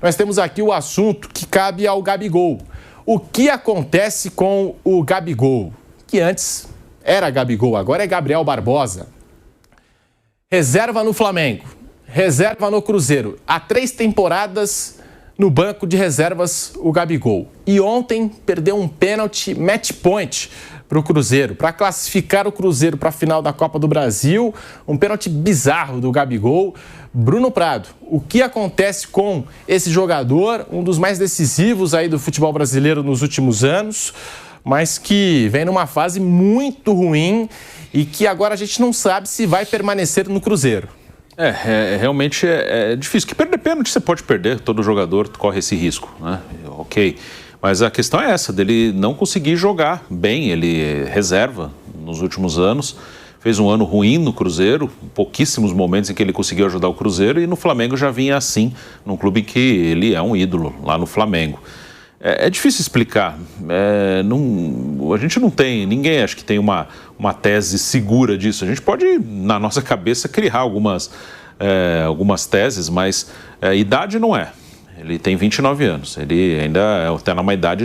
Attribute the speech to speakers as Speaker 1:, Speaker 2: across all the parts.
Speaker 1: nós temos aqui o assunto que cabe ao Gabigol. O que acontece com o Gabigol? Que antes era Gabigol, agora é Gabriel Barbosa. Reserva no Flamengo, reserva no Cruzeiro. Há 3 temporadas no banco de reservas o Gabigol. E ontem perdeu um pênalti match point para o Cruzeiro, para classificar o Cruzeiro para a final da Copa do Brasil. Um pênalti bizarro do Gabigol. Bruno Prado, o que acontece com esse jogador, um dos mais decisivos aí do futebol brasileiro nos últimos anos, mas que vem numa fase muito ruim e que agora a gente não sabe se vai permanecer no Cruzeiro?
Speaker 2: Realmente é difícil. Que perder pênalti você pode perder, todo jogador corre esse risco, né? Ok. Mas a questão é essa, dele não conseguir jogar bem, ele reserva nos últimos anos, fez um ano ruim no Cruzeiro, pouquíssimos momentos em que ele conseguiu ajudar o Cruzeiro, e no Flamengo já vinha assim, num clube em que ele é um ídolo, lá no Flamengo. É difícil explicar, a gente não tem, ninguém acho que tem uma tese segura disso. A gente pode, na nossa cabeça, criar algumas teses, mas idade não é. Ele tem 29 anos, ele ainda está numa idade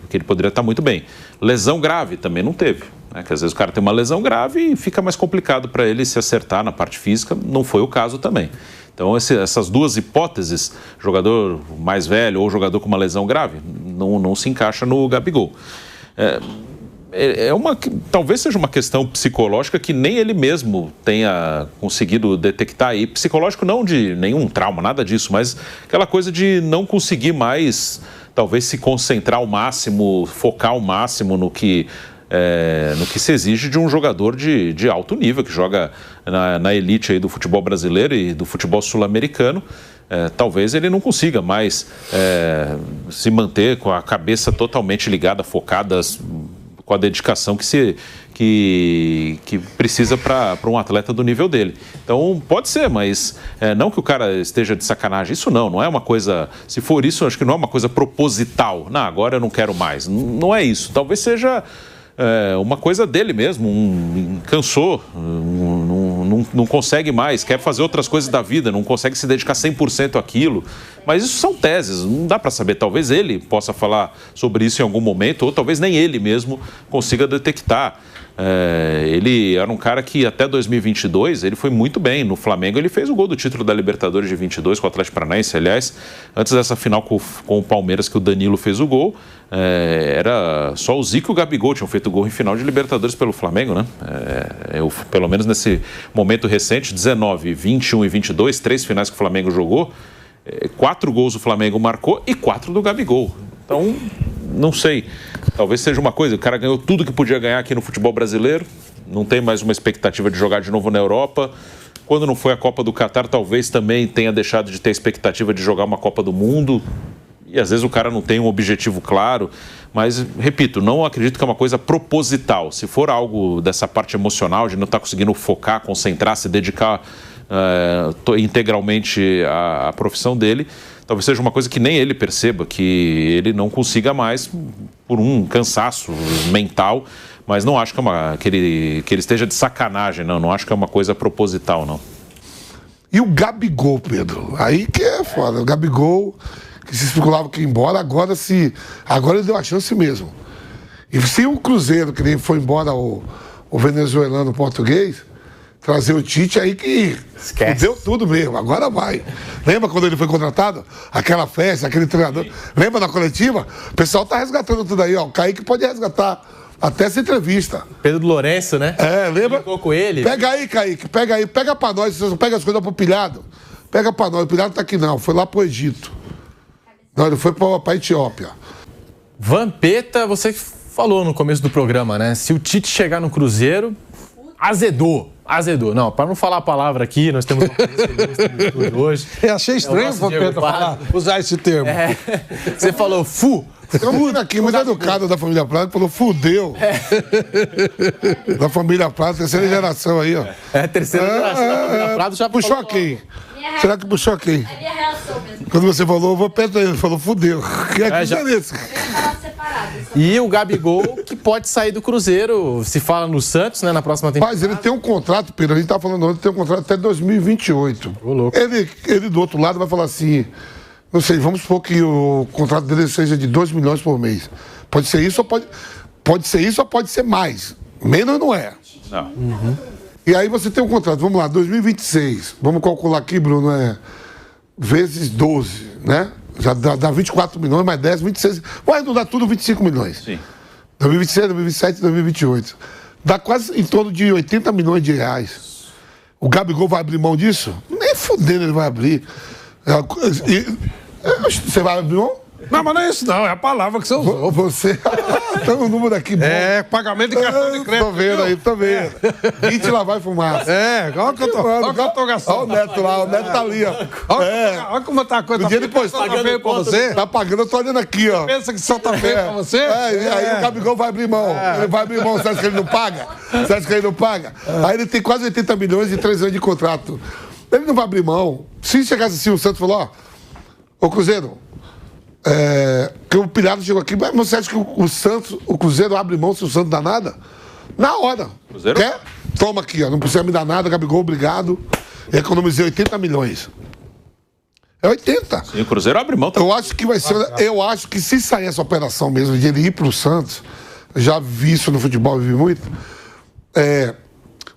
Speaker 2: que ele poderia estar muito bem. Lesão grave também não teve, né? Que às vezes o cara tem uma lesão grave e fica mais complicado para ele se acertar na parte física, não foi o caso também. Então essas duas hipóteses, jogador mais velho ou jogador com uma lesão grave, não se encaixa no Gabigol. Talvez seja uma questão psicológica que nem ele mesmo tenha conseguido detectar. E psicológico não de nenhum trauma, nada disso, mas aquela coisa de não conseguir mais, talvez, se concentrar ao máximo, focar ao máximo no que se exige de um jogador de alto nível, que joga na elite aí do futebol brasileiro e do futebol sul-americano. Talvez ele não consiga mais se manter com a cabeça totalmente ligada, focada, com a dedicação que precisa para um atleta do nível dele. Então, pode ser, mas não que o cara esteja de sacanagem. Isso não é uma coisa... Se for isso, acho que não é uma coisa proposital. Não, agora eu não quero mais. Não é isso. Talvez seja uma coisa dele mesmo. Cansou, não consegue mais, quer fazer outras coisas da vida, não consegue se dedicar 100% àquilo. Mas isso são teses, não dá para saber. Talvez ele possa falar sobre isso em algum momento, ou talvez nem ele mesmo consiga detectar. Ele era um cara que até 2022 ele foi muito bem. No Flamengo ele fez o gol do título da Libertadores de 22 com o Atlético Paranaense. Aliás, antes dessa final com o Palmeiras, que o Danilo fez o gol, era só o Zico e o Gabigol tinham feito o gol em final de Libertadores pelo Flamengo, né? Pelo menos nesse momento recente, 19, 21 e 22, 3 finais que o Flamengo jogou, 4 gols o Flamengo marcou e 4 do Gabigol. Então, não sei, talvez seja uma coisa, o cara ganhou tudo que podia ganhar aqui no futebol brasileiro, não tem mais uma expectativa de jogar de novo na Europa. Quando não foi a Copa do Catar, talvez também tenha deixado de ter expectativa de jogar uma Copa do Mundo. E às vezes o cara não tem um objetivo claro, mas, repito, não acredito que é uma coisa proposital. Se for algo dessa parte emocional, de não estar conseguindo focar, concentrar, se dedicar integralmente à profissão dele, talvez seja uma coisa que nem ele perceba, que ele não consiga mais por um cansaço mental, mas não acho que ele esteja de sacanagem, não acho que é uma coisa proposital, não.
Speaker 3: E o Gabigol, Pedro? Aí que é foda. O Gabigol, que se especulava que ia embora, agora ele deu a chance mesmo. E se o Cruzeiro, que nem foi embora o venezuelano português, trazer o Tite, aí que deu tudo mesmo, agora vai. Lembra quando ele foi contratado? Aquela festa, aquele treinador. Lembra da coletiva? O pessoal tá resgatando tudo aí, ó. O Kaique pode resgatar até essa entrevista.
Speaker 1: Pedro Lourenço, né?
Speaker 3: Lembra?
Speaker 1: Ficou com ele.
Speaker 3: Pega aí, Kaique, pega pra nós, você pega as coisas pro Pilhado. Pega pra nós, o Pilhado tá aqui não, foi lá pro Egito. Não, ele foi pra Etiópia.
Speaker 1: Vampeta, você falou no começo do programa, né? Se o Tite chegar no Cruzeiro, azedou. Não, para não falar a palavra aqui, nós temos uma hoje.
Speaker 4: Eu achei estranho o Vampeta usar esse termo.
Speaker 1: Você falou fu.
Speaker 3: Tem um menino aqui muito educado da família Prado, falou fudeu. Da família Prado, terceira geração aí, ó.
Speaker 1: Terceira geração da família Prado já
Speaker 3: puxou a quem? Será que puxou a quem?
Speaker 5: É minha reação mesmo.
Speaker 3: Quando você falou, eu vou perto ele falou fudeu. Que é que é nesse?
Speaker 1: E o Gabigol, que pode sair do Cruzeiro, se fala no Santos, né, na próxima temporada.
Speaker 3: Mas ele tem um contrato, Pedro, a gente tá falando ontem, tem um contrato até 2028.
Speaker 1: Ô, louco.
Speaker 3: Ele do outro lado vai falar assim, Não sei, vamos supor que o contrato dele seja de 2 milhões por mês. Pode ser isso ou pode ser isso ou pode ser mais. Menos não é.
Speaker 2: Não.
Speaker 3: Uhum. E aí você tem um contrato, vamos lá, 2026. Vamos calcular aqui, Bruno, vezes 12, né? Já dá 24 milhões, mais 10, 26. Vai não dá tudo 25 milhões.
Speaker 2: Sim.
Speaker 3: 2026, 2027, 2028. Dá quase em torno de 80 milhões de reais. O Gabigol vai abrir mão disso? Nem fudendo ele vai abrir. Você vai abrir mão?
Speaker 4: Não, mas não é isso não, é a palavra que você usou.
Speaker 3: Você... Tem um número aqui bom.
Speaker 4: É, pagamento de cartão de crédito.
Speaker 3: Tô vendo aí, tô vendo. 20 lá vai fumaça.
Speaker 4: Olha que eu tô gastando.
Speaker 3: Olha o Neto lá, o Neto tá ali, ó.
Speaker 4: Olha como tá a coisa.
Speaker 3: No dia depois,
Speaker 4: tá feio pra você?
Speaker 3: Tá pagando, eu tô olhando aqui, ó.
Speaker 4: Pensa que só tá feio pra você?
Speaker 3: E aí o Gabigol vai abrir mão. Ele vai abrir mão, você acha que ele não paga? Você acha que ele não paga? Aí ele tem quase 80 milhões e 3 anos de contrato. Ele não vai abrir mão. Se chegasse assim, o Santos falou, ô Cruzeiro, que o Pilhado chegou aqui, mas você acha que o Cruzeiro abre mão se o Santos dá nada? Na hora.
Speaker 2: Cruzeiro?
Speaker 3: Quer? Toma aqui, ó. Não precisa me dar nada, Gabigol, obrigado. Economizei 80 milhões. É 80.
Speaker 2: Sim, o Cruzeiro abre mão também.
Speaker 3: Eu acho que vai ser. Eu acho que se sair essa operação mesmo de ele ir pro Santos, já vi isso no futebol, vi muito.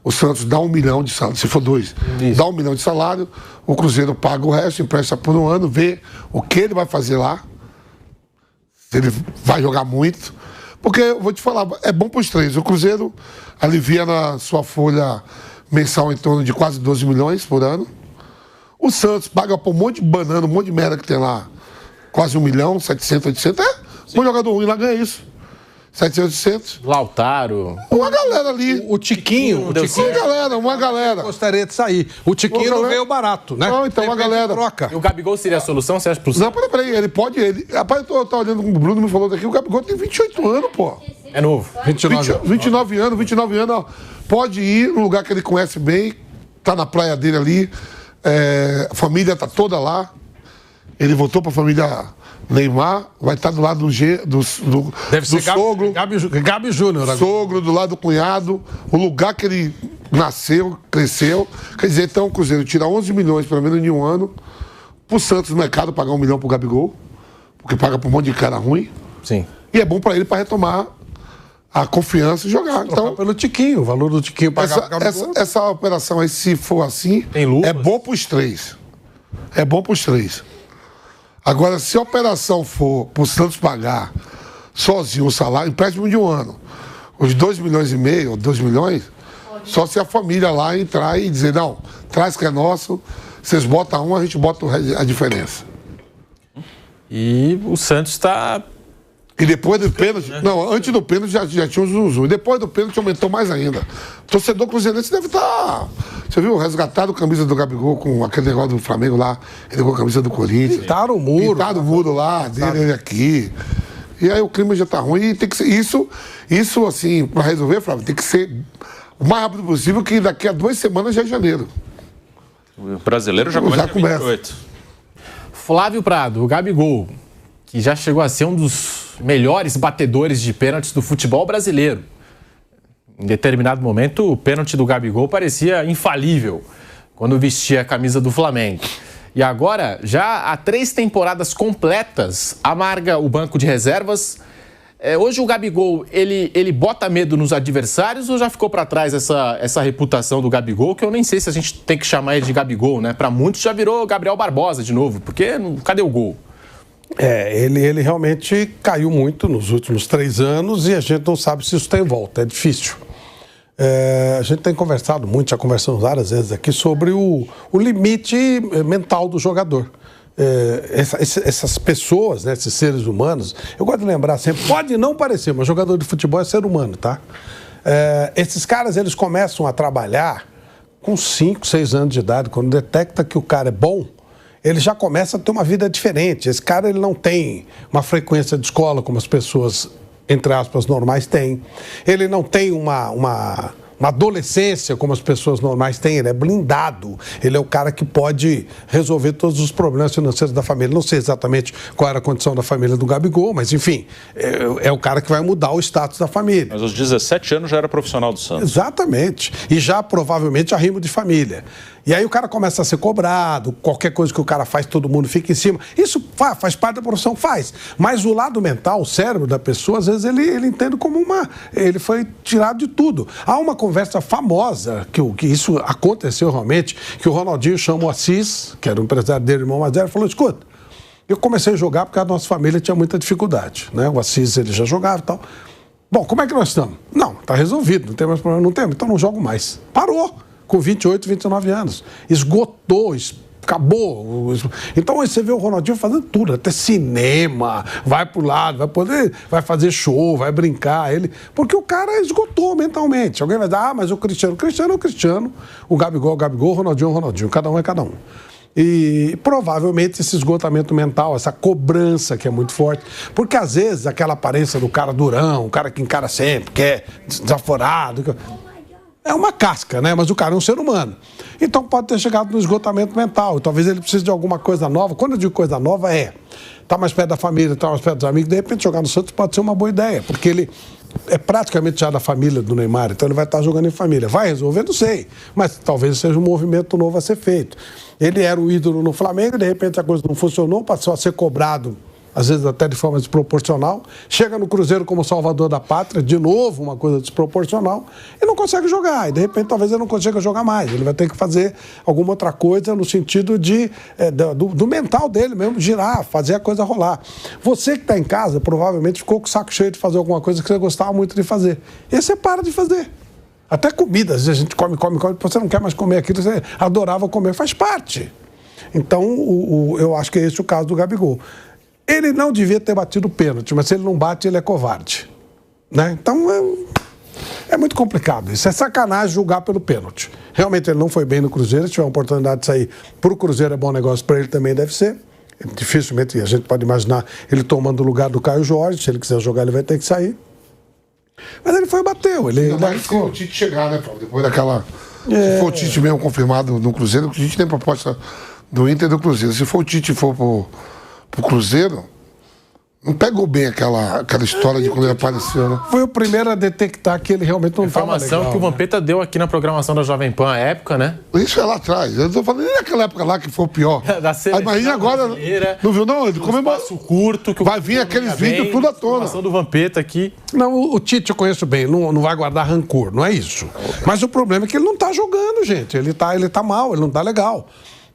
Speaker 3: O Santos dá 1 milhão de salário, se for 2, dá 1 milhão de salário, o Cruzeiro paga o resto, empresta por um ano, vê o que ele vai fazer lá. Se ele vai jogar muito. Porque, eu vou te falar, é bom para os 3. O Cruzeiro alivia na sua folha mensal em torno de quase 12 milhões por ano. O Santos paga por um monte de banana, um monte de merda que tem lá. Quase 1 milhão, 700, 800. Um jogador ruim lá ganha isso. 700, 800.
Speaker 1: Lautaro.
Speaker 3: Uma galera ali.
Speaker 4: O Tiquinho.
Speaker 3: Uma galera.
Speaker 4: Gostaria de sair. O Tiquinho não veio barato, né?
Speaker 3: Não, então uma galera.
Speaker 4: Troca.
Speaker 1: E o Gabigol seria a solução, você acha, pro
Speaker 3: Não, peraí, ele pode. Rapaz, eu tô olhando como o Bruno me falou daqui, o Gabigol tem 28 anos, pô.
Speaker 1: É novo.
Speaker 3: 29 anos, ó. Pode ir no lugar que ele conhece bem, tá na praia dele ali, a família tá toda lá. Ele voltou pra família Neymar, vai estar do lado do sogro.
Speaker 4: Gabi Júnior agora.
Speaker 3: Sogro, do lado do cunhado, o lugar que ele nasceu, cresceu. Quer dizer, então o Cruzeiro tira 11 milhões, pelo menos em um ano, pro Santos no mercado pagar 1 milhão pro Gabigol, porque paga pra um monte de cara ruim.
Speaker 1: Sim.
Speaker 3: E é bom pra ele pra retomar a confiança e jogar. Então,
Speaker 4: pelo Tiquinho, o valor do Tiquinho pagar pro Gabigol.
Speaker 3: Essa operação aí, se for assim, é bom pros 3. É bom pros 3. Agora, se a operação for pro Santos pagar sozinho o salário, empréstimo de um ano, os 2 milhões e meio, ou 2 milhões, só se a família lá entrar e dizer, não, traz que é nosso, vocês botam um, a gente bota a diferença.
Speaker 1: E o Santos está...
Speaker 3: E depois do pênalti... Não, antes do pênalti já tinha um zum. E depois do pênalti aumentou mais ainda. O torcedor cruzeirense deve estar... Você viu? Resgatado a camisa do Gabigol com aquele negócio do Flamengo lá. Ele com a camisa do Corinthians.
Speaker 4: Pintaram o muro.
Speaker 3: Pintaram o muro lá, dele aqui. E aí o clima já tá ruim. E tem que ser... Isso assim, para resolver, Flávio, tem que ser o mais rápido possível, que daqui a 2 semanas já é janeiro.
Speaker 2: O brasileiro já começa. 28.
Speaker 1: Flávio Prado, o Gabigol, que já chegou a ser um dos melhores batedores de pênaltis do futebol brasileiro. Em determinado momento, o pênalti do Gabigol parecia infalível quando vestia a camisa do Flamengo. E agora, já há 3 temporadas completas, amarga o banco de reservas. Hoje o Gabigol, ele bota medo nos adversários ou já ficou para trás essa reputação do Gabigol, que eu nem sei se a gente tem que chamar ele de Gabigol, né? Para muitos já virou Gabriel Barbosa de novo, porque cadê o gol?
Speaker 4: Ele realmente caiu muito nos últimos 3 anos e a gente não sabe se isso tem volta, é difícil. A gente tem conversado muito, já conversamos várias vezes aqui, sobre o limite mental do jogador. Essas pessoas, né, esses seres humanos, eu gosto de lembrar sempre, pode não parecer, mas jogador de futebol é ser humano, tá? Esses caras, eles começam a trabalhar com 5, 6 anos de idade, quando detecta que o cara é bom, ele já começa a ter uma vida diferente. Esse cara, ele não tem uma frequência de escola como as pessoas, entre aspas, normais têm. Ele não tem uma adolescência como as pessoas normais têm. Ele é blindado. Ele é o cara que pode resolver todos os problemas financeiros da família. Não sei exatamente qual era a condição da família do Gabigol, mas, enfim, é o cara que vai mudar o status da família.
Speaker 2: Mas aos 17 anos já era profissional do Santos.
Speaker 4: Exatamente. E já, provavelmente, arrimo de família. E aí o cara começa a ser cobrado, qualquer coisa que o cara faz, todo mundo fica em cima. Isso faz parte da profissão, faz. Mas o lado mental, o cérebro da pessoa, às vezes ele entende como ele foi tirado de tudo. Há uma conversa famosa, que isso aconteceu realmente, que o Ronaldinho chamou o Assis, que era o empresário dele, irmão mais velho, e falou, escuta, eu comecei a jogar porque a nossa família tinha muita dificuldade, né? O Assis, ele já jogava e tal. Bom, como é que nós estamos? Não, tá resolvido, não tem mais problema, não tem, então não jogo mais. Parou. Com 28, 29 anos. Esgotou, acabou. Então aí você vê o Ronaldinho fazendo tudo, até cinema, vai pro lado, vai fazer show, vai brincar. Porque o cara esgotou mentalmente. Alguém vai dizer, mas o Cristiano é o Cristiano, o Gabigol é o Gabigol, o Ronaldinho é o Ronaldinho, cada um é cada um. E provavelmente esse esgotamento mental, essa cobrança que é muito forte, porque às vezes aquela aparência do cara durão, o cara que encara sempre, que é desaforado, é uma casca, né? Mas o cara é um ser humano. Então pode ter chegado no esgotamento mental. E talvez ele precise de alguma coisa nova. Quando eu digo coisa nova, tá mais perto da família, tá mais perto dos amigos. De repente jogar no Santos pode ser uma boa ideia. Porque ele é praticamente já da família do Neymar. Então ele vai estar jogando em família. Vai resolver? Não sei. Mas talvez seja um movimento novo a ser feito. Ele era o ídolo no Flamengo. De repente a coisa não funcionou. Passou a ser cobrado, às vezes até de forma desproporcional, chega no Cruzeiro como salvador da pátria, de novo uma coisa desproporcional, e não consegue jogar, e de repente talvez ele não consiga jogar mais, ele vai ter que fazer alguma outra coisa no sentido do mental dele mesmo, girar, fazer a coisa rolar. Você que está em casa, provavelmente ficou com o saco cheio de fazer alguma coisa que você gostava muito de fazer, e aí você para de fazer. Até comida, às vezes a gente come, você não quer mais comer aquilo, você adorava comer, faz parte. Então, eu acho que é esse o caso do Gabigol. Ele não devia ter batido o pênalti, mas se ele não bate, ele é covarde. Né? Então, é muito complicado. Isso é sacanagem julgar pelo pênalti. Realmente ele não foi bem no Cruzeiro, se tiver uma oportunidade de sair para o Cruzeiro é bom negócio, para ele também deve ser. Dificilmente a gente pode imaginar ele tomando o lugar do Caio Jorge, se ele quiser jogar ele vai ter que sair. Mas ele foi e bateu. Ele
Speaker 3: ficou o Tite chegar, né, Paulo? Depois daquela... Se for o Tite mesmo confirmado no Cruzeiro, a gente tem proposta do Inter e do Cruzeiro. Se for o Tite e for pro Cruzeiro, não pegou bem aquela história de quando ele apareceu, né?
Speaker 4: Foi o primeiro a detectar que ele realmente não estava legal.
Speaker 1: Informação que o Vampeta deu aqui na programação da Jovem Pan à época, né?
Speaker 3: Isso é lá atrás. Eu tô falando nem naquela época lá que foi o pior.
Speaker 1: Da seleção
Speaker 3: imagina agora. Não viu, não? Ele comemorou.
Speaker 1: Espaço curto. Que
Speaker 3: vai vir aqueles vídeos tudo à tona.
Speaker 1: Informação do Vampeta aqui.
Speaker 4: Não, o Tite eu conheço bem. Não vai guardar rancor, não é isso. Mas o problema é que ele não tá jogando, gente. Ele tá mal, ele não tá legal.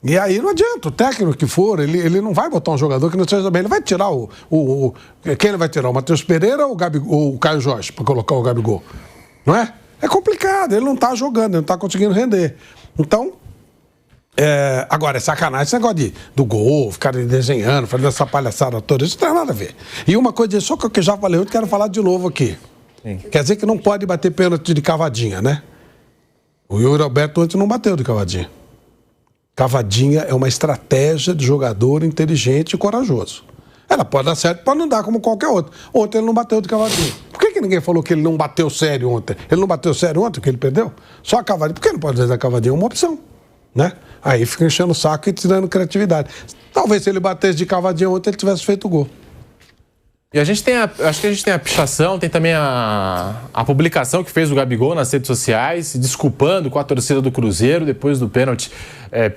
Speaker 4: E aí não adianta, o técnico que for, ele não vai botar um jogador que não seja bem, ele vai tirar quem ele vai tirar? O Matheus Pereira ou o Caio Jorge para colocar o Gabigol? Não é? É complicado, ele não está jogando, ele não está conseguindo render. Então, agora é sacanagem esse negócio do gol, ficar desenhando, fazendo essa palhaçada toda, isso não tem nada a ver. E uma coisa, só que eu já falei, eu quero falar de novo aqui. Sim. Quer dizer que não pode bater pênalti de cavadinha, né? O Yuri Alberto ontem não bateu de cavadinha. Cavadinha é uma estratégia de jogador inteligente e corajoso. Ela pode dar certo, pode não dar como qualquer outro. Ontem ele não bateu de cavadinha. Por que ninguém falou que ele não bateu sério ontem? Ele não bateu sério ontem, porque ele perdeu? Só a cavadinha. Por que não pode fazer a cavadinha? É uma opção, né? Aí fica enchendo o saco e tirando criatividade. Talvez se ele batesse de cavadinha ontem, ele tivesse feito o gol.
Speaker 1: E acho que a gente tem a pichação, tem também a publicação que fez o Gabigol nas redes sociais, se desculpando com a torcida do Cruzeiro depois do pênalti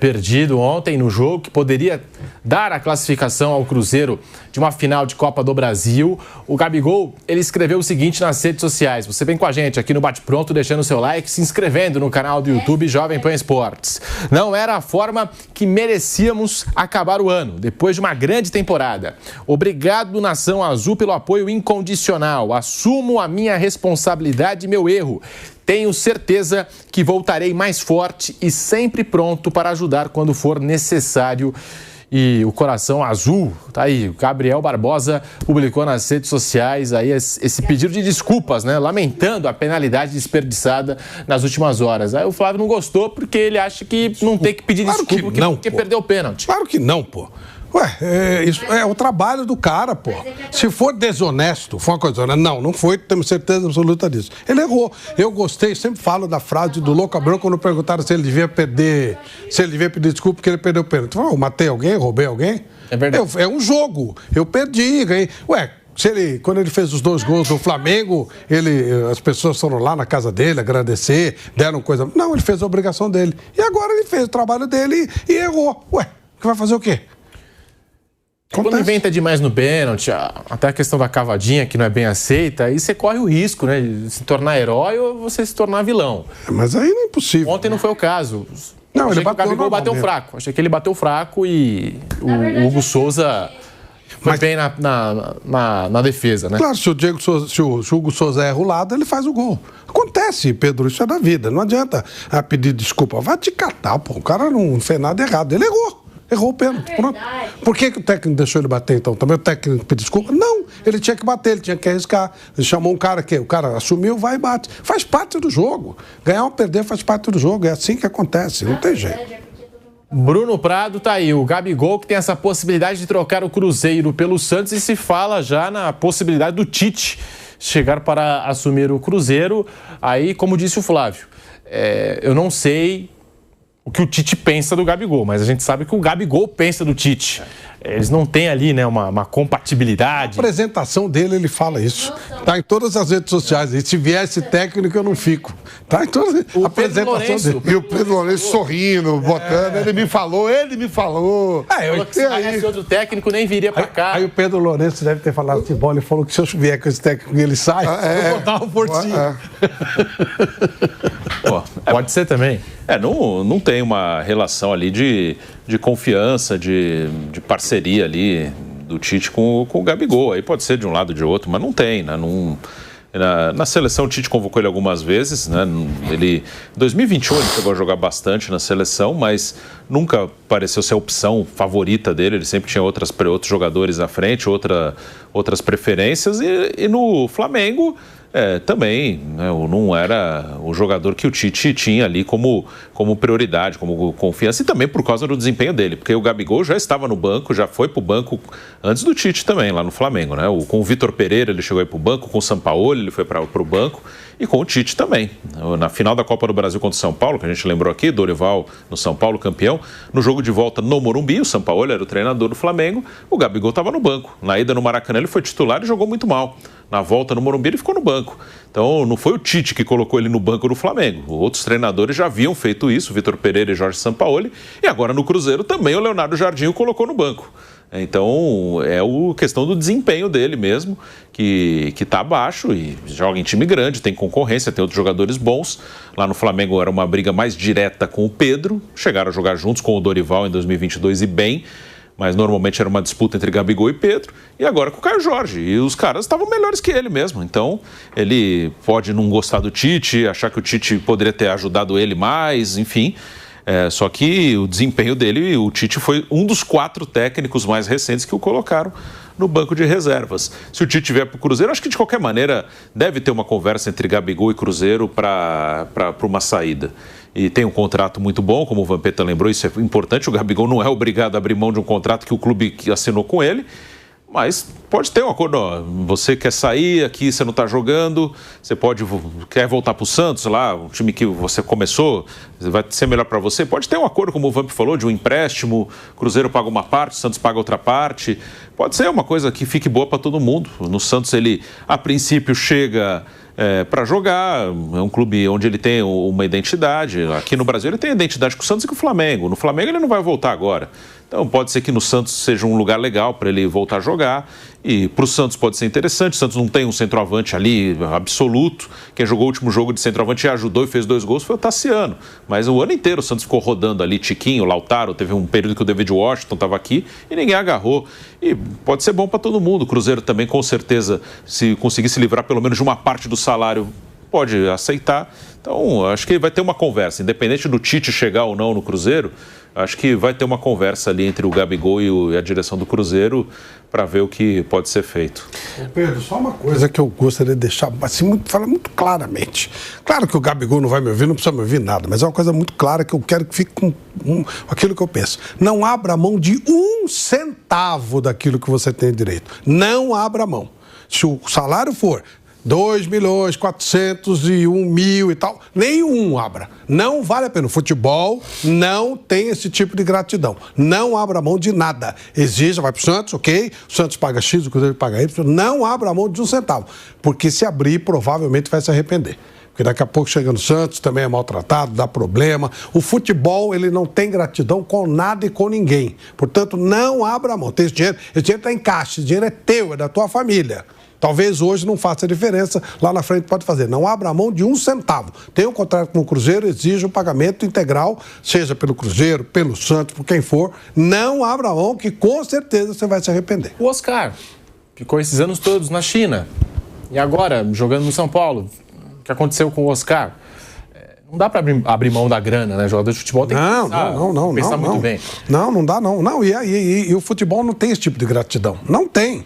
Speaker 1: perdido ontem no jogo, que poderia dar a classificação ao Cruzeiro de uma final de Copa do Brasil. O Gabigol, ele escreveu o seguinte nas redes sociais. Você vem com a gente aqui no Bate Pronto, deixando o seu like, se inscrevendo no canal do YouTube Jovem Pan Esportes. Não era a forma que merecíamos acabar o ano, depois de uma grande temporada. Obrigado, Nação Azul, pelo apoio incondicional. Assumo a minha responsabilidade e meu erro. Tenho certeza que voltarei mais forte e sempre pronto para ajudar quando for necessário. E o coração azul, tá aí, o Gabriel Barbosa publicou nas redes sociais aí esse pedido de desculpas, né? Lamentando a penalidade desperdiçada nas últimas horas. Aí o Flávio não gostou porque ele acha que não tem que pedir desculpa porque perdeu o pênalti.
Speaker 4: Claro que não, pô. Ué, isso é o trabalho do cara, pô. Se for desonesto, foi uma coisa... Não foi, temos certeza absoluta disso. Ele errou. Eu gostei, sempre falo da frase do Louco Abreu quando perguntaram se ele devia pedir desculpa porque ele perdeu o pênalti. Eu matei alguém, roubei alguém?
Speaker 1: É verdade.
Speaker 4: É um jogo. Eu perdi, ganhei. Ué, Quando ele fez os 2 gols do Flamengo, as pessoas foram lá na casa dele agradecer, deram coisa... Não, ele fez a obrigação dele. E agora ele fez o trabalho dele e errou. Ué, que vai fazer o quê?
Speaker 1: Quando inventa demais no pênalti, até a questão da cavadinha, que não é bem aceita, aí você corre o risco, né, de se tornar herói ou você se tornar vilão.
Speaker 4: Mas aí não é impossível.
Speaker 1: Ontem não foi o caso.
Speaker 4: Não,
Speaker 1: achei
Speaker 4: ele bateu,
Speaker 1: que o Gabigol bateu fraco. Achei que ele bateu fraco e o Hugo Souza foi bem na defesa, né?
Speaker 4: Claro, se o Hugo Souza erra o lado, ele faz o gol. Acontece, Pedro, isso é da vida. Não adianta pedir desculpa. Vai te catar, pô. O cara não fez nada errado. Ele errou. Errou o pênalti. Por que o técnico deixou ele bater, então? Também o técnico pediu desculpa? Não, ele tinha que bater, ele tinha que arriscar. Ele chamou um cara que o cara assumiu, vai e bate. Faz parte do jogo. Ganhar ou perder faz parte do jogo. É assim que acontece, não tem jeito.
Speaker 1: Bruno Prado tá aí, o Gabigol que tem essa possibilidade de trocar o Cruzeiro pelo Santos e se fala já na possibilidade do Tite chegar para assumir o Cruzeiro. Aí, como disse o Flávio, eu não sei o que o Tite pensa do Gabigol, mas a gente sabe que o Gabigol pensa do Tite. Eles não têm ali, né, uma compatibilidade.
Speaker 4: A apresentação dele, ele fala isso. Tá em todas as redes sociais. E se vier esse técnico, eu não fico. Tá em todas a apresentação dele.
Speaker 3: E o Pedro Lourenço sorrindo, botando. Ele me falou.
Speaker 1: Falou que se viesse outro técnico, nem viria pra cá.
Speaker 4: Aí o Pedro Lourenço deve ter falado assim, ele falou que se eu vier com esse técnico ele sai, eu vou dar um forcinho.
Speaker 1: Pode ser também.
Speaker 2: Não tem uma relação ali de confiança, de parceria ali do Tite com o Gabigol. Aí pode ser de um lado ou de outro, mas não tem, né? Na seleção o Tite convocou ele algumas vezes, né? Em 2021 ele chegou a jogar bastante na seleção, mas nunca pareceu ser a opção favorita dele. Ele sempre tinha outros jogadores à frente, outras preferências. E no Flamengo também, né, não era o jogador que o Tite tinha ali como prioridade, como confiança, e também por causa do desempenho dele, porque o Gabigol já estava no banco, já foi para o banco antes do Tite também, lá no Flamengo, né? Com o Vitor Pereira ele chegou aí para o banco, com o Sampaoli ele foi para o banco, e com o Tite também. Na final da Copa do Brasil contra o São Paulo, que a gente lembrou aqui, Dorival no São Paulo, campeão, no jogo de volta no Morumbi, o Sampaoli era o treinador do Flamengo, o Gabigol estava no banco. Na ida no Maracanã ele foi titular e jogou muito mal. Na volta no Morumbi ele ficou no banco. Então não foi o Tite que colocou ele no banco do Flamengo. Outros treinadores já haviam feito isso, Vitor Pereira e Jorge Sampaoli, e agora no Cruzeiro também o Leonardo Jardim o colocou no banco. Então é a questão do desempenho dele mesmo, que está abaixo e joga em time grande, tem concorrência, tem outros jogadores bons. Lá no Flamengo era uma briga mais direta com o Pedro, chegaram a jogar juntos com o Dorival em 2022 e bem, mas normalmente era uma disputa entre Gabigol e Pedro, e agora com o Caio Jorge, e os caras estavam melhores que ele mesmo, então ele pode não gostar do Tite, achar que o Tite poderia ter ajudado ele mais, enfim, só que o desempenho dele, o Tite foi um dos 4 técnicos mais recentes que o colocaram no banco de reservas. Se o Tite vier para o Cruzeiro, acho que de qualquer maneira deve ter uma conversa entre Gabigol e Cruzeiro para uma saída. E tem um contrato muito bom, como o Vampeta lembrou, isso é importante. O Gabigol não é obrigado a abrir mão de um contrato que o clube assinou com ele, mas pode ter um acordo. Você quer sair aqui, você não está jogando, você quer voltar para o Santos, lá, um time que você começou, vai ser melhor para você. Pode ter um acordo, como o Vamp falou, de um empréstimo, o Cruzeiro paga uma parte, o Santos paga outra parte. Pode ser uma coisa que fique boa para todo mundo. No Santos ele, a princípio, chega para jogar, é um clube onde ele tem uma identidade. Aqui no Brasil ele tem identidade com o Santos e com o Flamengo. No Flamengo ele não vai voltar agora. Então pode ser que no Santos seja um lugar legal para ele voltar a jogar. E para o Santos pode ser interessante. O Santos não tem um centroavante ali absoluto. Quem jogou o último jogo de centroavante e ajudou e fez 2 gols foi o Tassiano. Mas o ano inteiro o Santos ficou rodando ali, Tiquinho, Lautaro. Teve um período que o David Washington estava aqui e ninguém agarrou. E pode ser bom para todo mundo. O Cruzeiro também, com certeza, se conseguir se livrar pelo menos de uma parte do salário, pode aceitar. Então, acho que vai ter uma conversa. Independente do Tite chegar ou não no Cruzeiro, acho que vai ter uma conversa ali entre o Gabigol e a direção do Cruzeiro para ver o que pode ser feito.
Speaker 4: Pedro, só uma coisa que eu gostaria de deixar, assim, falar muito claramente. Claro que o Gabigol não vai me ouvir, não precisa me ouvir nada, mas é uma coisa muito clara que eu quero que fique com aquilo que eu penso. Não abra mão de 1 centavo daquilo que você tem direito. Não abra mão. Se o salário for 2.401.000 e tal. Nenhum abra. Não vale a pena. O futebol não tem esse tipo de gratidão. Não abra mão de nada. Exija, vai pro Santos, ok? O Santos paga X, o Cruzeiro paga Y. Não abra mão de um centavo. Porque se abrir, provavelmente vai se arrepender. Porque daqui a pouco chega no Santos, também é maltratado, dá problema. O futebol, ele não tem gratidão com nada e com ninguém. Portanto, não abra mão. Tem esse dinheiro está em caixa, esse dinheiro é teu, é da tua família. Talvez hoje não faça diferença, lá na frente pode fazer. Não abra mão de um centavo. Tem um contrato com o Cruzeiro, exige o pagamento integral, seja pelo Cruzeiro, pelo Santos, por quem for. Não abra mão, que com certeza você vai se arrepender.
Speaker 1: O Oscar ficou esses anos todos na China. E agora, jogando no São Paulo, o que aconteceu com o Oscar? Não dá para abrir mão da grana, né? Jogador de futebol tem que pensar muito bem.
Speaker 4: Não dá não. E o futebol não tem esse tipo de gratidão. Não tem.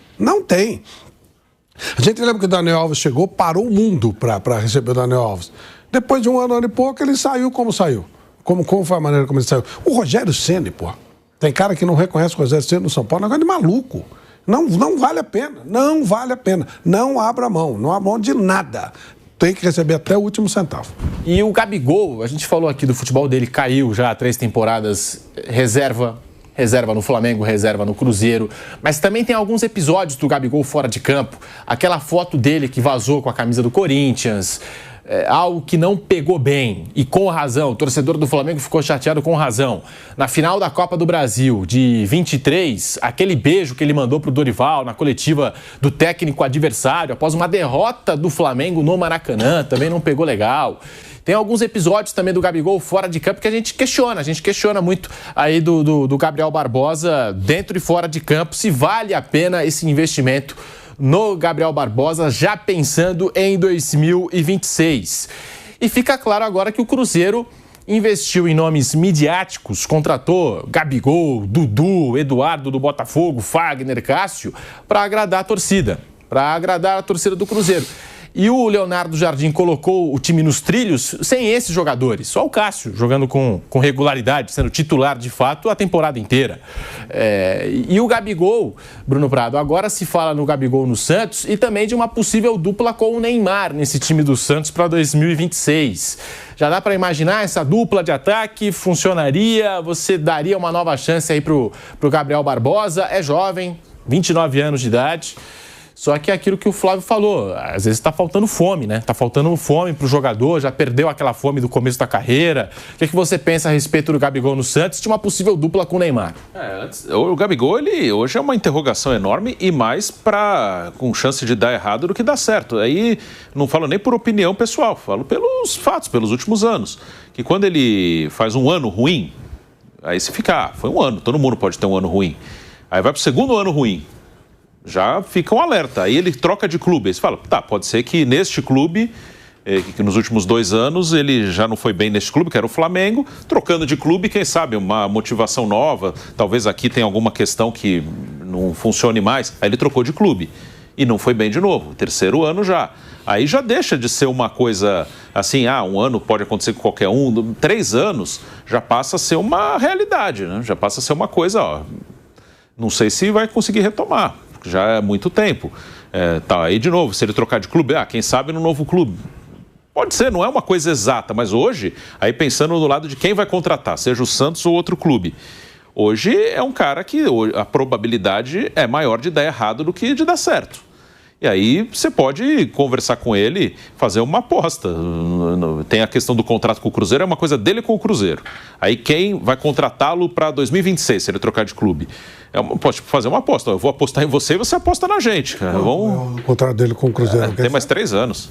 Speaker 4: A gente lembra que o Daniel Alves chegou, parou o mundo para receber o Daniel Alves. Depois de um ano e pouco, ele saiu como saiu. Como foi a maneira como ele saiu? O Rogério Ceni, pô. Tem cara que não reconhece o Rogério Ceni no São Paulo, é um negócio de maluco. Não vale a pena. Não vale a pena. Não abra mão. Não abra mão de nada. Tem que receber até o último centavo.
Speaker 1: E o Gabigol, a gente falou aqui do futebol dele, caiu já há 3 temporadas, reserva no Flamengo, reserva no Cruzeiro, mas também tem alguns episódios do Gabigol fora de campo, aquela foto dele que vazou com a camisa do Corinthians, algo que não pegou bem, e com razão, o torcedor do Flamengo ficou chateado com razão. Na final da Copa do Brasil de 23, aquele beijo que ele mandou pro Dorival na coletiva do técnico adversário, após uma derrota do Flamengo no Maracanã, também não pegou legal. Tem alguns episódios também do Gabigol fora de campo que a gente questiona muito aí do Gabriel Barbosa, dentro e fora de campo, se vale a pena esse investimento no Gabriel Barbosa, já pensando em 2026. E fica claro agora que o Cruzeiro investiu em nomes midiáticos, contratou Gabigol, Dudu, Eduardo do Botafogo, Fagner, Cássio, para agradar a torcida do Cruzeiro. E o Leonardo Jardim colocou o time nos trilhos sem esses jogadores. Só o Cássio jogando com regularidade, sendo titular de fato a temporada inteira. E o Gabigol, Bruno Prado, agora se fala no Gabigol no Santos e também de uma possível dupla com o Neymar nesse time do Santos para 2026. Já dá para imaginar essa dupla de ataque? Funcionaria? Você daria uma nova chance aí pro Gabriel Barbosa? É jovem, 29 anos de idade. Só que é aquilo que o Flávio falou, às vezes está faltando fome, né? Está faltando fome para o jogador, já perdeu aquela fome do começo da carreira. O que você pensa a respeito do Gabigol no Santos, de uma possível dupla com o Neymar?
Speaker 2: O Gabigol, ele hoje é uma interrogação enorme e mais com chance de dar errado do que dar certo. Aí não falo nem por opinião pessoal, falo pelos fatos, pelos últimos anos. Que quando ele faz um ano ruim, aí se fica, foi um ano, todo mundo pode ter um ano ruim. Aí vai para o segundo ano ruim. Já fica um alerta. Aí ele troca de clube. Aí você fala, pode ser que neste clube, que nos últimos 2 anos ele já não foi bem neste clube, que era o Flamengo, trocando de clube, quem sabe, uma motivação nova, talvez aqui tenha alguma questão que não funcione mais. Aí ele trocou de clube e não foi bem de novo. 3º ano já. Aí já deixa de ser uma coisa assim, um ano pode acontecer com qualquer um, 3 anos já passa a ser uma realidade, né? Já passa a ser uma coisa, não sei se vai conseguir retomar. Já é muito tempo. Aí de novo, se ele trocar de clube, quem sabe no novo clube. Pode ser, não é uma coisa exata, mas hoje, aí pensando do lado de quem vai contratar, seja o Santos ou outro clube. Hoje é um cara que a probabilidade é maior de dar errado do que de dar certo. E aí você pode conversar com ele, fazer uma aposta. Tem a questão do contrato com o Cruzeiro, é uma coisa dele com o Cruzeiro. Aí quem vai contratá-lo para 2026, se ele trocar de clube? Pode fazer uma aposta. Eu vou apostar em você e você aposta na gente.
Speaker 4: O contrato dele com o Cruzeiro.
Speaker 2: Tem mais 3 anos.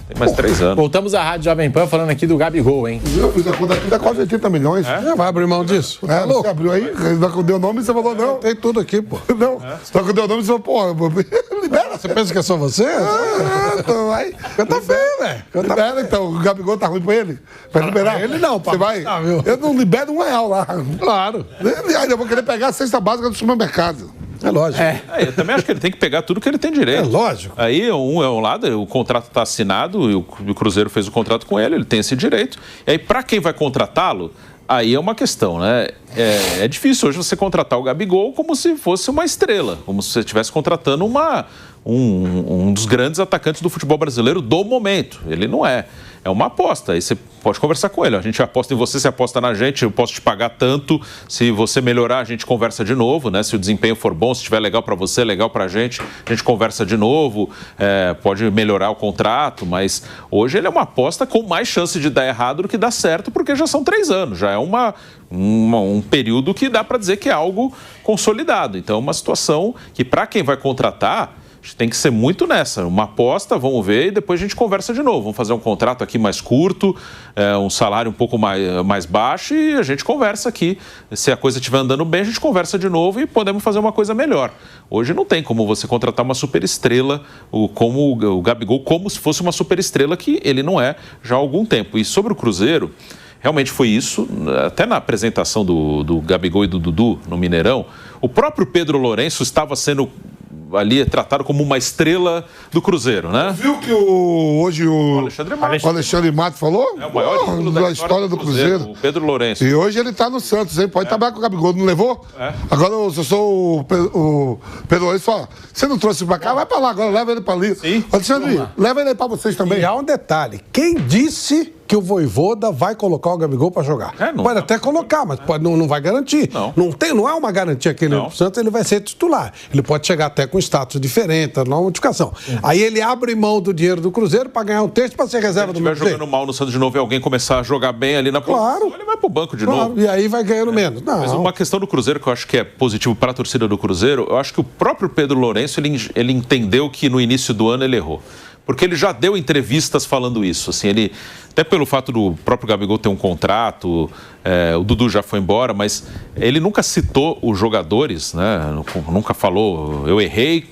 Speaker 2: Tem mais 3 anos.
Speaker 1: Voltamos à Rádio Jovem Pan falando aqui do Gabigol, hein?
Speaker 3: Eu fiz a conta aqui, dá quase 80 milhões.
Speaker 4: Vai abrir mão disso?
Speaker 3: Você abriu aí? Não deu nome e você falou não.
Speaker 4: Tem tudo aqui, pô.
Speaker 3: Não. Só que deu nome e você falou, libera.
Speaker 4: Você pensa que é só você?
Speaker 3: Então vai.
Speaker 4: Canta feio, velho.
Speaker 3: Libera, então. O Gabigol tá ruim pra ele? Vai liberar?
Speaker 4: Ele não, pô.
Speaker 3: Você vai? Eu não libero R$1 lá.
Speaker 4: Claro.
Speaker 3: Aí eu vou querer pegar a cesta básica do supermercado.
Speaker 4: É lógico.
Speaker 2: Eu também acho que ele tem que pegar tudo que ele tem direito.
Speaker 4: É lógico.
Speaker 2: Aí um lado, o contrato está assinado, e o Cruzeiro fez o contrato com ele, ele tem esse direito. E aí, para quem vai contratá-lo, Aí é uma questão, né? É difícil hoje você contratar o Gabigol como se fosse uma estrela, como se você estivesse contratando um dos grandes atacantes do futebol brasileiro do momento. Ele não é. É uma aposta. Aí você pode conversar com ele. A gente aposta em você, você aposta na gente, eu posso te pagar tanto. Se você melhorar, a gente conversa de novo, né? Se o desempenho for bom, se estiver legal para você, legal para a gente conversa de novo. Pode melhorar o contrato, mas hoje ele é uma aposta com mais chance de dar errado do que dar certo, porque já são 3 anos. Já é um período que dá para dizer que é algo consolidado. Então é uma situação que, para quem vai contratar, tem que ser muito nessa, uma aposta, vamos ver, e depois a gente conversa de novo. Vamos fazer um contrato aqui mais curto, um salário um pouco mais baixo e a gente conversa aqui. Se a coisa estiver andando bem, a gente conversa de novo e podemos fazer uma coisa melhor. Hoje não tem como você contratar uma superestrela, como o Gabigol, como se fosse uma superestrela, que ele não é já há algum tempo. E sobre o Cruzeiro, realmente foi isso, até na apresentação do Gabigol e do Dudu no Mineirão, o próprio Pedro Lourenço estava sendo ali tratado como uma estrela do Cruzeiro, né?
Speaker 3: Viu que hoje o Alexandre Matos falou?
Speaker 2: É o maior título da história do Cruzeiro, o Pedro Lourenço.
Speaker 3: E hoje ele tá no Santos, hein? Pode trabalhar com o Gabigol, não levou? Agora, se eu sou o Pedro Lourenço, fala, você não trouxe pra cá? Vai pra lá agora, leva ele pra ali. Sim. Alexandre, leva ele aí pra vocês também.
Speaker 4: E há um detalhe, quem disse que o Vojvoda vai colocar o Gabigol para jogar? Pode até colocar, mas não vai garantir. Não é uma garantia que ele, pro Santos, ele vai ser titular. Ele pode chegar até com status diferente, não é uma modificação. Aí ele abre mão do dinheiro do Cruzeiro para ganhar um terço para ser reserva do Cruzeiro.
Speaker 2: Se estiver jogando mal no Santos de novo e alguém começar a jogar bem ali na posição, ele vai pro banco de novo.
Speaker 4: E aí vai ganhando menos.
Speaker 2: Mas uma questão do Cruzeiro que eu acho que é positivo para a torcida do Cruzeiro, eu acho que o próprio Pedro Lourenço, ele entendeu que no início do ano ele errou. Porque ele já deu entrevistas falando isso. Assim, ele, até pelo fato do próprio Gabigol ter um contrato, o Dudu já foi embora, mas ele nunca citou os jogadores, né? Nunca falou, eu errei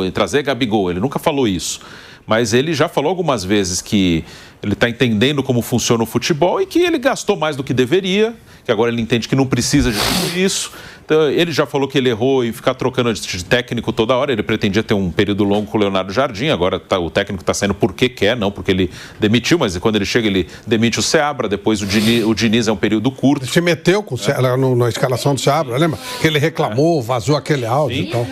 Speaker 2: em trazer Gabigol, ele nunca falou isso. Mas ele já falou algumas vezes que ele está entendendo como funciona o futebol e que ele gastou mais do que deveria, que agora ele entende que não precisa de tudo isso. Então, ele já falou que ele errou em ficar trocando de técnico toda hora. Ele pretendia ter um período longo com o Leonardo Jardim. Agora o técnico está saindo porque quer, não porque ele demitiu, mas quando ele chega, ele demite o Seabra. Depois o Diniz é um período curto.
Speaker 4: Ele se meteu com na escalação do Seabra, lembra? Que ele reclamou, vazou aquele áudio e tal.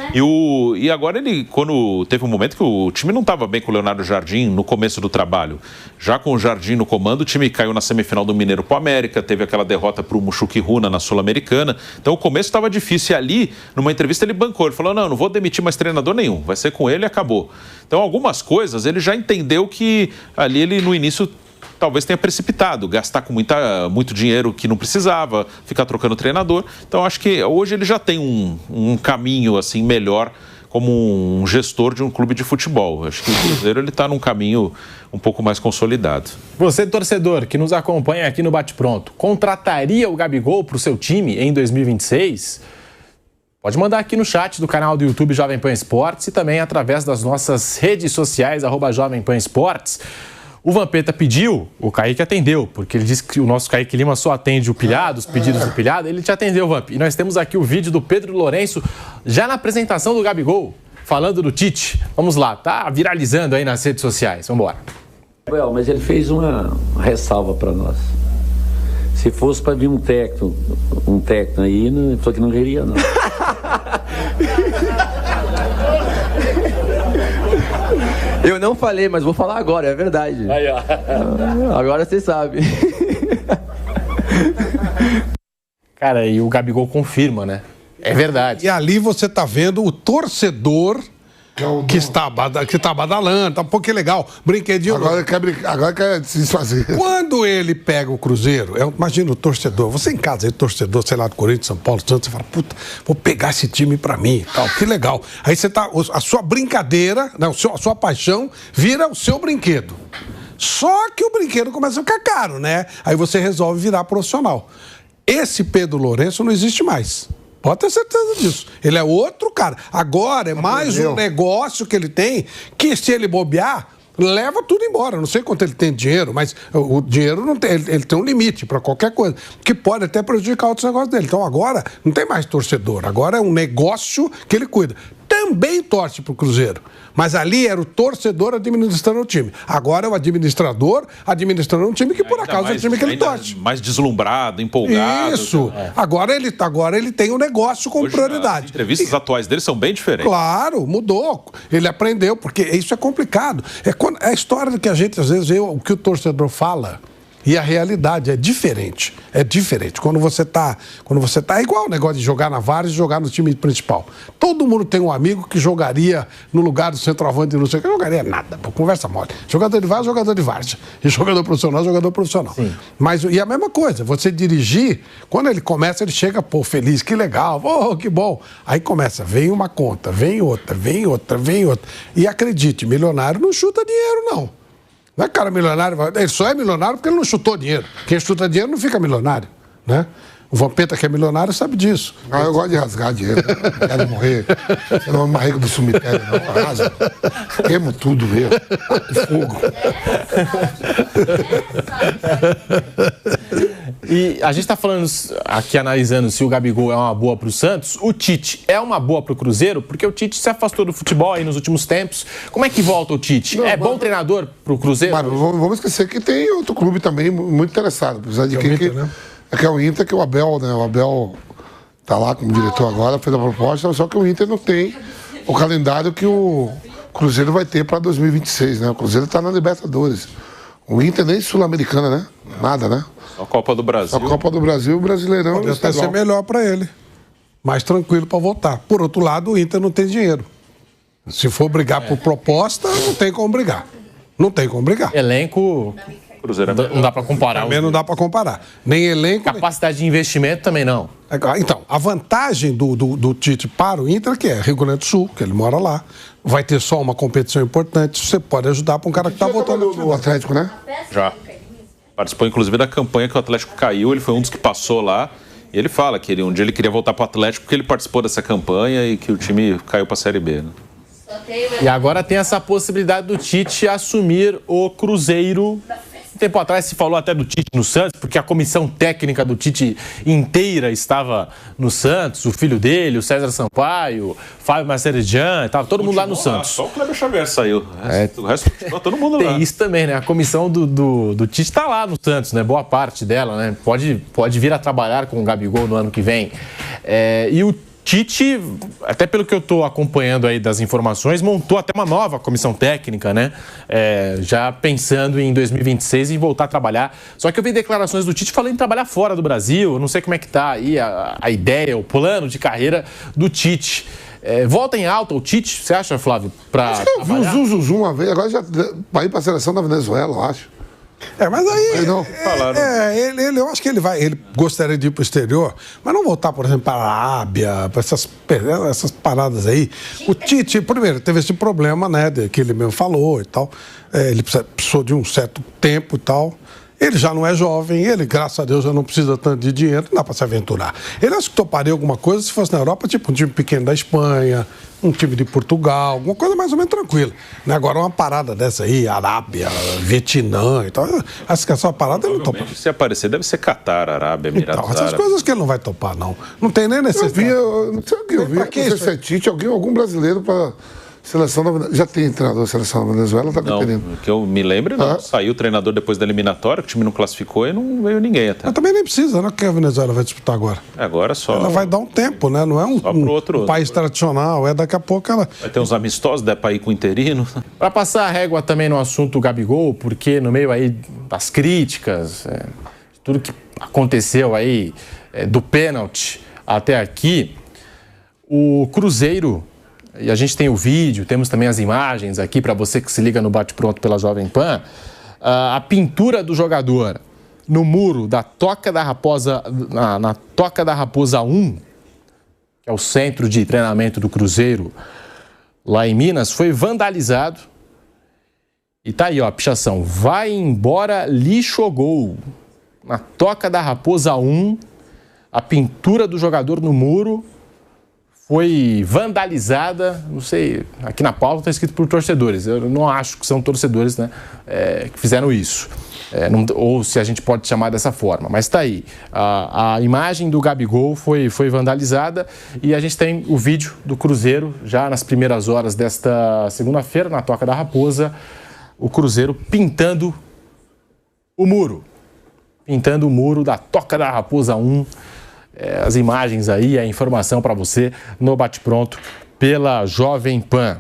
Speaker 2: E agora quando teve um momento que o time não estava bem com o Leonardo Jardim no começo do trabalho. Já com o Jardim no comando, o time caiu na semifinal do Mineiro pro América, teve aquela derrota pro Muxuque Runa na Sul-Americana. Então o começo estava difícil. E ali, numa entrevista, ele bancou. Ele falou, não vou demitir mais treinador nenhum. Vai ser com ele e acabou. Então, algumas coisas, ele já entendeu que ali ele, no início, talvez tenha precipitado. Gastar com muito dinheiro que não precisava, ficar trocando treinador. Então, acho que hoje ele já tem um caminho, assim, melhor como um gestor de um clube de futebol. Acho que o Cruzeiro está num caminho um pouco mais consolidado.
Speaker 1: Você, torcedor, que nos acompanha aqui no Bate Pronto, contrataria o Gabigol para o seu time em 2026? Pode mandar aqui no chat do canal do YouTube Jovem Pan Esportes e também através das nossas redes sociais, @Jovem Pan Esportes. O Vampeta pediu, o Kaique atendeu, porque ele disse que o nosso Kaique Lima só atende o pilhado, os pedidos do pilhado, ele te atendeu, Vamp. E nós temos aqui o vídeo do Pedro Lourenço, já na apresentação do Gabigol, falando do Tite. Vamos lá, tá viralizando aí nas redes sociais, vamos embora.
Speaker 5: Mas ele fez uma ressalva para nós. Se fosse para vir um técnico aí, ele falou que não viria, não.
Speaker 6: Eu não falei, mas vou falar agora, é verdade. Aí, ó. Agora você sabe.
Speaker 1: Cara, e o Gabigol confirma, né? É verdade.
Speaker 4: E ali você tá vendo o torcedor que está badalando, tá um pouquinho legal. Brinquedinho.
Speaker 3: Agora quer se desfazer.
Speaker 4: Quando ele pega o Cruzeiro, imagina o torcedor, você em casa, aí, torcedor, sei lá, do Corinthians, São Paulo, Santos, você fala, puta, vou pegar esse time pra mim, tal, que legal. Aí você tá, a sua brincadeira, não, a sua paixão vira o seu brinquedo. Só que o brinquedo começa a ficar caro, né? Aí você resolve virar profissional. Esse Pedro Lourenço não existe mais. Pode ter certeza disso. Ele é outro cara. Agora é mais um negócio que ele tem que, se ele bobear, leva tudo embora. Não sei quanto ele tem de dinheiro, mas o dinheiro não tem, ele tem um limite para qualquer coisa, que pode até prejudicar outros negócios dele. Então agora não tem mais torcedor. Agora é um negócio que ele cuida. também torce pro Cruzeiro. Mas ali era o torcedor administrando o time. Agora é o administrador administrando um time que, por acaso, é o time que ele torce.
Speaker 2: Mais deslumbrado, empolgado.
Speaker 4: Isso. Agora ele tem um negócio com prioridade.
Speaker 2: As entrevistas atuais dele são bem diferentes.
Speaker 4: Claro, mudou. Ele aprendeu, porque isso é complicado. É a história que a gente, às vezes, vê o que o torcedor fala. E a realidade é diferente. É diferente. Quando você tá é igual o negócio de jogar na Várzea e jogar no time principal. Todo mundo tem um amigo que jogaria no lugar do centroavante e não sei o que. Jogaria nada, pô, conversa mole. Jogador de Várzea, jogador de Várzea. E jogador profissional. Sim. Mas, e a mesma coisa, você dirigir, quando ele começa, ele chega, pô, feliz, que legal, pô, que bom. Aí começa, vem uma conta, vem outra. E acredite, milionário não chuta dinheiro, não. Não é cara milionário, ele só é milionário porque ele não chutou dinheiro. Quem chuta dinheiro não fica milionário, né? O Vampeta, que é milionário, sabe disso.
Speaker 3: Ah, eu gosto de rasgar dinheiro. Não quero morrer. Você não é marrego do cemitério, não. Rasga. Queimo tudo mesmo. Fogo.
Speaker 1: E a gente está falando aqui, analisando se o Gabigol é uma boa para o Santos. O Tite é uma boa para o Cruzeiro? Porque o Tite se afastou do futebol aí nos últimos tempos. Como é que volta o Tite? Bom treinador para o Cruzeiro?
Speaker 3: Mas vamos esquecer que tem outro clube também muito interessado. Apesar de que né? É o Inter, que o Abel, né? O Abel tá lá como diretor agora, fez a proposta, só que o Inter não tem o calendário que o Cruzeiro vai ter para 2026, né? O Cruzeiro tá na Libertadores. O Inter nem Sul-Americana, né? Nada, né?
Speaker 2: Só a Copa do Brasil.
Speaker 3: Só a Copa do Brasil, o Brasileirão.
Speaker 4: Pode até ser melhor para ele. Mais tranquilo para voltar. Por outro lado, o Inter não tem dinheiro. Se for brigar por proposta, não tem como brigar. Não tem como brigar.
Speaker 1: Elenco...
Speaker 2: Cruzeiro
Speaker 1: não dá para comparar.
Speaker 4: Também não dá para comparar. Nem elenco...
Speaker 1: Capacidade de investimento também não.
Speaker 4: Então, a vantagem do Tite para o Inter, que é Rio Grande do Sul, que ele mora lá, vai ter só uma competição importante, você pode ajudar para um cara que está voltando
Speaker 3: no Atlético, né?
Speaker 2: Já. Participou, inclusive, da campanha que o Atlético caiu, ele foi um dos que passou lá, e ele fala que um dia ele queria voltar para o Atlético porque ele participou dessa campanha e que o time caiu para a Série B, né?
Speaker 1: E agora tem essa possibilidade do Tite assumir o Cruzeiro. Um tempo atrás se falou até do Tite no Santos, porque a comissão técnica do Tite inteira estava no Santos, o filho dele, o César Sampaio, Fábio Marcerijan, estava todo mundo lá no Santos.
Speaker 2: Só o Kleber Xavier saiu. O resto todo mundo lá.
Speaker 1: Tem isso também, né? A comissão do Tite está lá no Santos, né? Boa parte dela, né? Pode vir a trabalhar com o Gabigol no ano que vem. E o Tite, até pelo que eu estou acompanhando aí das informações, montou até uma nova comissão técnica, né? Já pensando em 2026 e voltar a trabalhar. Só que eu vi declarações do Tite falando em trabalhar fora do Brasil. Eu não sei como é que está aí a ideia, o plano de carreira do Tite. Volta em alta o Tite, você acha, Flávio?
Speaker 3: Eu vi o Zuzu uma vez, agora já vai ir para a seleção da Venezuela, eu acho.
Speaker 4: Mas aí,
Speaker 3: não.
Speaker 4: Eu acho que ele gostaria de ir para o exterior, mas não voltar, por exemplo, para a Arábia, para essas paradas aí. O Tite, primeiro, teve esse problema, né, que ele mesmo falou e tal, ele precisou de um certo tempo e tal. Ele já não é jovem, ele, graças a Deus, já não precisa tanto de dinheiro, não dá para se aventurar. Ele acho que toparia alguma coisa se fosse na Europa, tipo um time pequeno da Espanha, um time de Portugal, alguma coisa mais ou menos tranquila. Agora, uma parada dessa aí, Arábia, Vietnã e tal, acho que essa uma parada ele não topa.
Speaker 2: Se aparecer, deve ser Catar, Arábia, Emirados
Speaker 4: Árabes. Essas coisas que ele não vai topar, não. Não tem nem necessidade.
Speaker 3: Não sei o que eu vi, não sei se é Tite, algum brasileiro para... Seleção da Venezuela. Já tem treinador da seleção da Venezuela? Tá
Speaker 2: não, que eu me lembro, não. Saiu o treinador depois da eliminatória, que o time não classificou e não veio ninguém até.
Speaker 4: Mas também nem precisa, né? Que a Venezuela vai disputar agora.
Speaker 2: Agora só.
Speaker 4: Ela vai dar um tempo, né? Não é um país tradicional, daqui a pouco ela...
Speaker 2: Vai ter uns amistosos, der pra ir com o interino.
Speaker 1: Para passar a régua também no assunto Gabigol, porque no meio aí das críticas, tudo que aconteceu aí, do pênalti até aqui, o Cruzeiro... E a gente tem o vídeo, temos também as imagens aqui para você que se liga no Bate-Pronto pela Jovem Pan. A pintura do jogador no muro da Toca da Raposa, na Toca da Raposa 1, que é o centro de treinamento do Cruzeiro lá em Minas, foi vandalizado. E tá aí, ó, a pichação. Vai embora, lixo ou gol. Na Toca da Raposa 1, a pintura do jogador no muro foi vandalizada, não sei, aqui na pauta está escrito por torcedores, eu não acho que são torcedores, né, que fizeram isso, ou se a gente pode chamar dessa forma, mas está aí, a imagem do Gabigol foi vandalizada e a gente tem o vídeo do Cruzeiro, já nas primeiras horas desta segunda-feira, na Toca da Raposa, o Cruzeiro pintando o muro da Toca da Raposa 1, as imagens aí, a informação para você no Bate Pronto pela Jovem Pan.